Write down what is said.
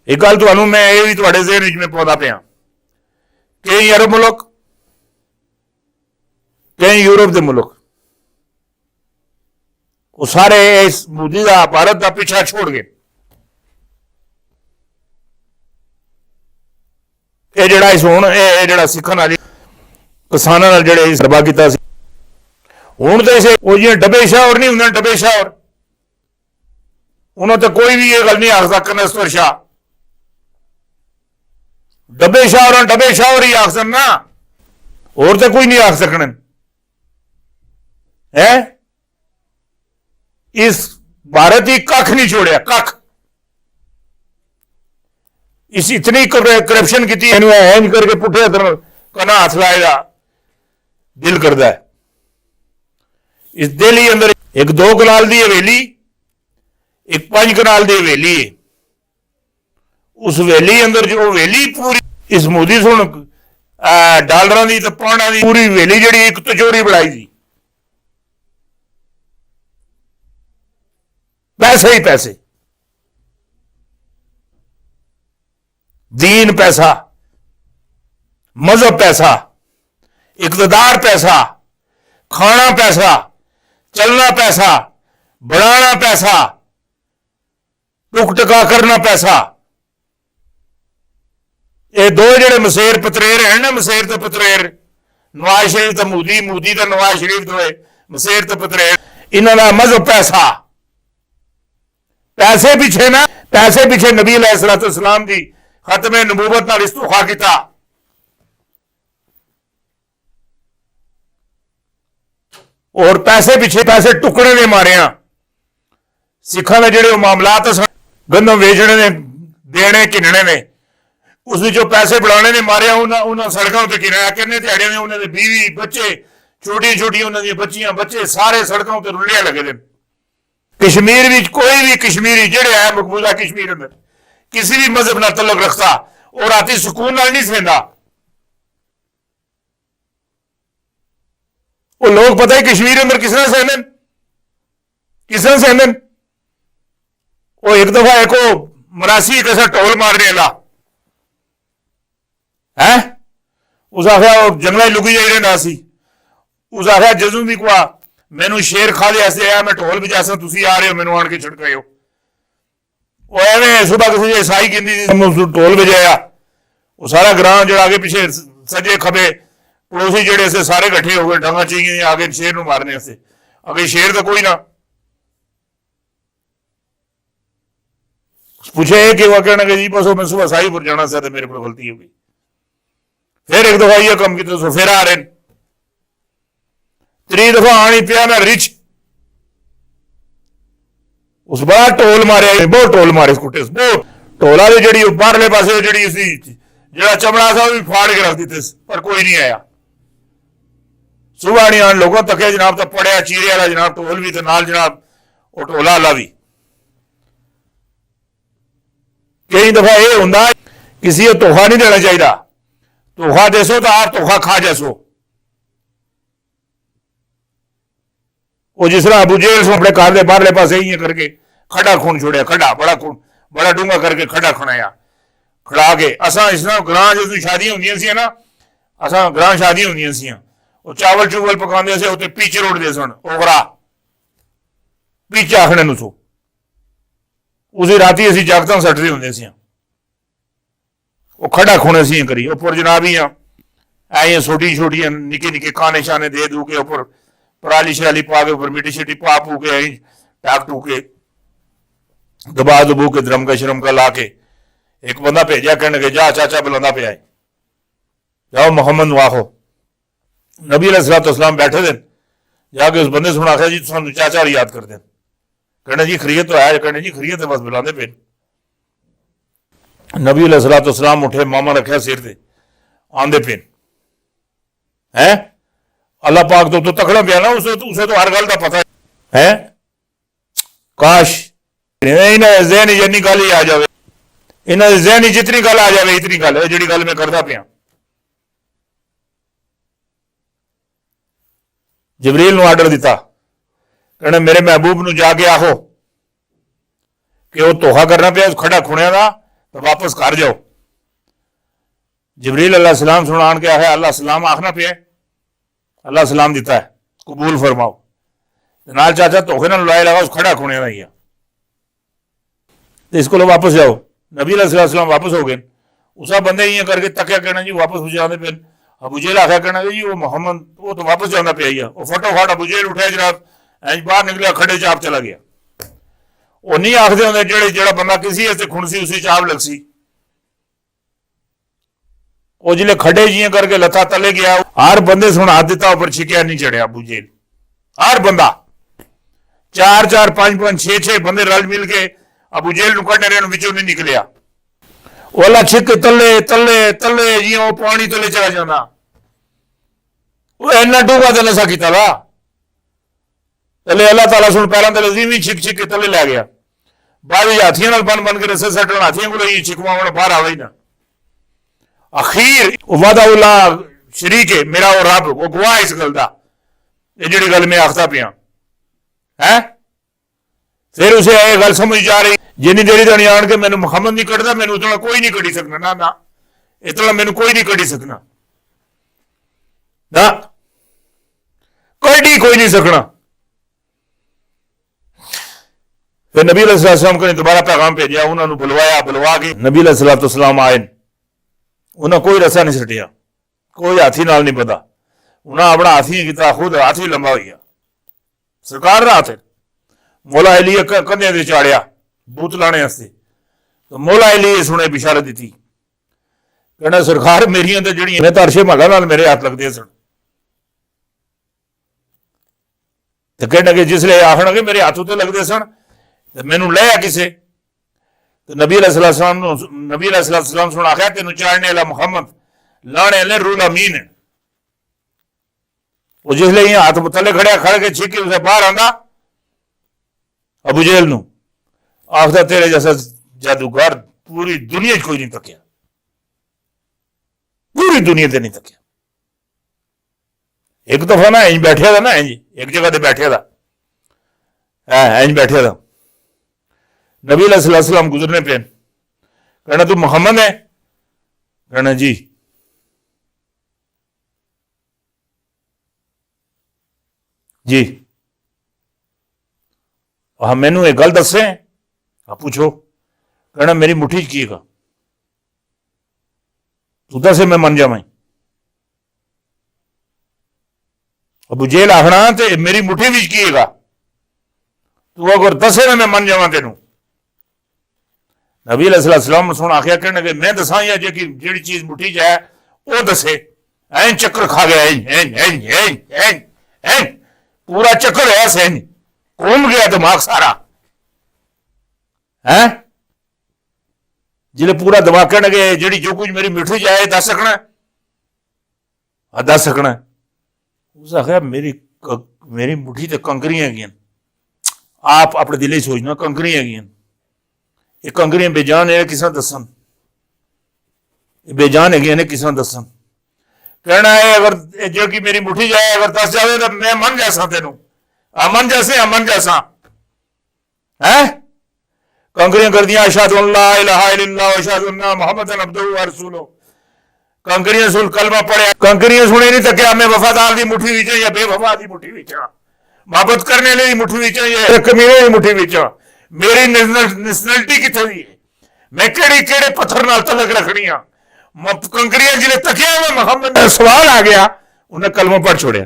एक गल तुहानू मैं ये भी तुहाडे ज़हन विच मैं पाउंदा पिया, कई अरब मुल्क, कई यूरोप के मुल्क, वो सारे इस मोदी का भारत का पीछा छोड़ गए। ये जिहड़ा इस हुण ये जिहड़ा सिखण वाली किसानां नाल जिहड़े इस दबा कीता सी, हुण तो इसे वो जिवें डबे शाह नहीं हुंदे, डबे शाह उन्होंने तो कोई भी ये गल नहीं आख सकता नस्तर शाह, डबे शाह और डबे शाह और ही आख सकना, और तो कोई नहीं आख सकने है। इस भारत ही कख नहीं छोड़िया, कख इस इतनी करप्शन की इंज करके पुठे कना हाथ लाएगा दिल करता है। इस दिल्ली अंदर एक 2 कनाल की हवेली, एक 5 कनाल की हवेली है। उस हवेली अंदर जो हवेली पूरी इस मोदी सुन डॉलर की तो पाउंडां की पूरी हवेली जी एक तिजोरी बनाई थी, पैसे ही पैसे, दीन पैसा, मजहब पैसा, इक़्तिदार पैसा, खाना पैसा, चलना पैसा, बनाना पैसा, टुक टका करना पैसा। ये दो जिहड़े मसेर पतरेर है ना, मसेर तो पतरेर, नवाज शरीफ तो मोदी, मोदी तो नवाज शरीफ तो मसेर तो पतरेर, इन्हों का मजहब पैसा। पैसे पीछे ना, पैसे पीछे नबी अलैहिस्सलाम की खत्म नबूवत नाल इस्तफा किया। और पैसे पीछे पैसे टुकड़े ने मारिया। सिखा के जिहड़े मामलात गंदम वेचने ने, देने किनने ने, उस जो पैसे बढ़ाने ने मारिया। उन्होंने सड़कों पर किनाया किन्ने दिहाड़ियां ने, उन्होंने बीवी बच्चे, छोटी छोटी उन्होंने बच्चियां बच्चे सारे सड़कों पर रुलिया लगे थे। कश्मीर में कोई भी कश्मीरी जिहड़े है मकबूजा कश्मीर अंदर किसी भी मजहब नाल तल्लुक रखता और राती सुकून नाल नहीं सेंदा। वो लोग पता है कश्मीर अंदर किस तरह सेंदे, किस तरह सेंदे। वो एक दफा एक मरासी एक ऐसा टोल मारने वाला है, उस आख्या जंगल लुकी जाई रहा सी, उस आख्या जदों भी कुआ मैनू शेर खा लिया आया, मैं ढोल बजासा, तुम आ रहे हो मैनू आन के छिड़काओ। वो एवं सुबह किसी ईसाई कहती ढोल बजाया, वो सारा ग्रां जो आगे पीछे सजे खबे पड़ोसी जेडे से सारे इकट्ठे हो गए, डंगा चाहिए आगे शेर नू मारने से। अगे शेर तो कोई ना पूछे कि वह कहना कि जी बस मैं सुबह साईपुर जाना सा, मेरे को गलती हो गई। फिर एक दफा ये कम किया, फिर आ रहे, 3 दफा आनी पिया मैं रिच, उस बड़ा टोल मारे, बहुत टोल मारे स्कूटे, बहुत टोला भी जी बाहरले पास जी जरा चमड़ा था भी फाड़ के रख दी, पर कोई नहीं आया। सुबह नहीं आने लोगों तके जनाब, तो पड़िया चीरे वाला जनाब टोल भी, तो नाल जनाब वो टोला वाला भी। कई दफा यह होंगे किसी को तोहफा नहीं देना चाहिए, तोहफा देसो तो आप तोहफा खा जैसो। वो जिस तरह अबू जेल अपने घर के बाहरले पास ही करके खड्डा खून छोड़िया, खड्डा बड़ा खून बड़ा डूंगा करके खड्डा खड़ाया, खड़ा के असा इस तरह ग्रां जो शादियां होंदियां सी ना, असा ग्रां शादियां होंदियां सी, वो चावल चूवल पकाते से उत्ते पीच रोड़ते सन, ओगरा पीच आखने नूं सो। उसी राती असीं जागतां सटदे हुंदे सी, वो खड्डा खूने सी करी उपर जनाबियां ऐ छोटी छोटियां निके निके खाने शाने दे दू के उपर पराली शराली पा के उपर मिट्टी शिट्टी पा पू के टाक टू के दबा दबू के द्रम का शरम का ला के एक बंदा भेजा, कहने के जा चाचा बुलांदा पे आए, जाओ मोहम्मद वाहो। नबी अलैहिस्सलाम बैठे थे, जाके उस बंदे सुना आखिया जी तुम चाचा याद कर दें। कहने जी खरीयत तो है, कहने जी खरीयत है, बस बुलाते पे। नबी अलैहिस्सलाम उठे, मामा रखा सिर से, आंदे पे है। अल्लाह पाक तो तकड़ा पिया ना, उसे तो हर गल का पता है। काश इन्हें ज़हन जितनी गल ही आ जाए, इन्हें ज़हन जितनी गल आ जाए इतनी गल है जी गल मैं करता पिया। जबरील नूं आर्डर दिता, कहने मेरे महबूब नूं जाके आखो कि वह तोहफा करना पिया खड़ा खुणिया का, तो वापस घर जाओ। जिबरील अल्लाह सलाम सुनान के आखिर अल्लाह सलाम आखना पे अल्लाह सलाम दिता है, कबूल फरमाओ। नाल चाचा धोखे ना लड़ाई लगा, उस खड़ा खुने का ही है, तो इसको लो वापस जाओ। नबी अलैहि सलाम वापस हो गए। उसा बंदे इं करके तकिया कहना जी वापस हो जाते पे। अबू जेल आख्या कहना जी वो मोहम्मद वो तो वापस जाना पे है। वो फटोफट अबू जेल उठाया जनाब, इंज बाहर निकलिया, खड़े चाप चला गया। वो नहीं आखते होंगे जेड़े जेड़ा बंदा किसी से खुणसी उसी चाप लगसी। वो जिले खड़े जिये करके लथा तले गया, हर बंदे सुन हाथ दिता ऊपर छिकिया नहीं चढ़िया अबू जेल। हर बंदा 4-4 5-5 6-6 बंदे रल मिल के अबू जेल कढ़ने रहे विचों नहीं निकलिया। ओला छिक तले तले तले जी वो पानी तले चला जाना। वो इन्ना डूबा तो नशा किया था तले अल्लाह ताला सुन पैरों तले जिमी छिक छिक के तले लै गया। बाद हाथियों बन बन के रस्से सटन हाथियों को छिकवा बाहर आवे ही ना। अखीर वादा उला शरीक है मेरा वो रब, वो गवाह इस गल का जी गल मैं आखता पिया है। फिर उसे यह गल समझ जा रही जिनी देरी तक आन के मैंने मुहम्मद नहीं कटता, मैंने उतना कोई नहीं कटी सकना ना ना, इतना मैंने कोई नहीं कटी सकना ना, कोई नहीं सकना। फिर नबी अलैहि सलाम को दोबारा पैगाम भेजा, उन्होंने बुलवाया, बुलवा के नबी अलैहि सलाम आए। उन्हें कोई रस्सा नहीं सटिया, कोई हाथी नाल नहीं पता, उन्हें अपना हाथी किया, खुद हाथी लंबा हो गया सरकार रात है। मौला अली कंधे से चाड़िया बूत लाने वास्ते, तो मौला अली सुने बिशारत दी कहना सरकार मेरिया तो जड़ियां मैं तो अरशे महला नाल मेरे हाथ लगते सन। तो कहना कि जिसले आखना कि मेरे हाथ उत्ते लगते सन तो मैनू लिया किसे। तो नबी अलैहि सलाम सुन आख्या तेन चाड़ने वाला मुहम्मद लाने वाले रूल अमीन है। वो जिसले हाथ थले खड़िया खड़ के छिके उसे बाहर आंदा अबू जेल नू आखदा तेरे जैसा जादूगर पूरी दुनिया कोई नहीं तकिया, पूरी दुनिया से नहीं तकिया। एक दफा ना इंज बैठिया था ना, इंज एक जगह से बैठिया था, इंज बैठिया था। नबी अलैहि सलाम गुजरने पे कहना तू मोहम्मद है, कहना जी। जी हाँ मैनू एक गल दसे, हाँ पूछो। कहना मेरी मुट्ठी च की तू दसे मैं मन जावां। अबू जेल आखना ते मेरी मुट्ठी विच की तू अगर दसे ना मैं मन जावां तेनू। नबी अलैहि सलाम सुन आख्या कहना कि मैं दसा या जी चीज मुट्ठी च है वो दसे। ऐन चक्कर खा गया, ऐन ऐन ऐन ऐन ऐन ऐन पूरा चक्कर है, सैन घूम गया दिमाग सारा है। जिले पूरा दिमाग कहना कि जी जो कुछ मेरी मिठी जाए दस सकना, दस सकना। उस आखिया मेरी मुट्ठी तो कंकरियां हैगियां, आप अपने दिल ही सोचना कंकरियां हैगियां, ये कंकरियां बेजान है किस दसन, बेजान हैगियां ने किस दसन। कहना है अगर जो कि मेरी मुट्ठी जाए अगर दस जाए तो मैं मन जैसा तेनू, अमन जैसा है। कंकरियां कर दिया अशहदु अल्ला इलाहा इल्लल्लाह व अशहदु अन्ना मुहम्मदन अब्दुहु व रसूलुहु। कंकरियां सुन कलमा पढ़िया, कंकरियां सुने नहीं तकिया मैं वफादार दी मुट्ठी विच या बेवफा दी मुट्ठी विच, मोहब्बत करने वाली मुट्ठी विच या कमीने दी मुट्ठी विच। मेरी नेशनलिटी कित्थे दी है, मैं केड़े पत्थर नाल तलक रखनी आ। कंकरियां जिले तकिया मैं मोहम्मद सवाल आ गया, उन्हें कलमा पढ़ छोड़िया।